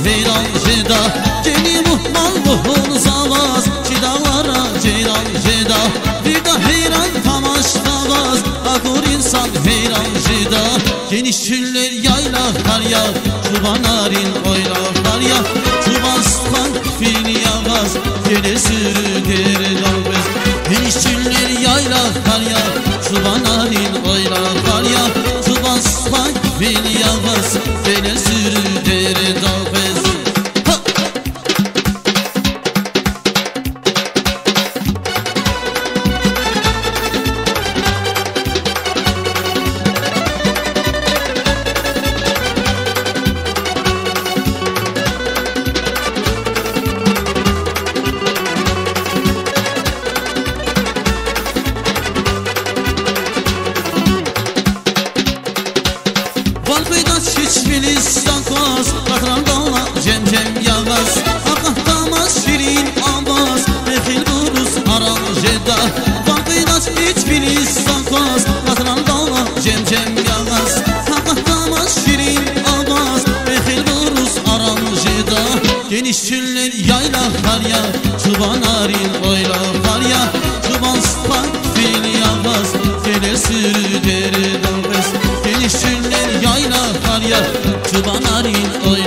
heyran jeda Geni muhmal buhul zavaz Çidalara ceyran jeda Bir de heyran tamaştavaz Akur insan heyran jeda Geniş çüller yaylar ya Çoban narin oylar ya Çoban sıkan fili yağaz Gene sürü deri dalbez Geniş çüller yaylar ya Çoban narin oylar ya Çoban sıkan fili yağaz Gene sürü deri dalbez Valfeydas hiç bilistan koz Katran dağla cem cem yağaz Akahtamaz şirin avaz Mefil buruz aran jeda Valfeydas hiç bilistan koz Katran dağla cem cem yağaz Akahtamaz şirin avaz Mefil buruz aran jeda Geniş çüller yaylar ya Çoban narin oylar ya Çoban sıkan fil yağaz Gelir sürü deri dalbez Geniş çüller yaylar ya Çoban narin oylar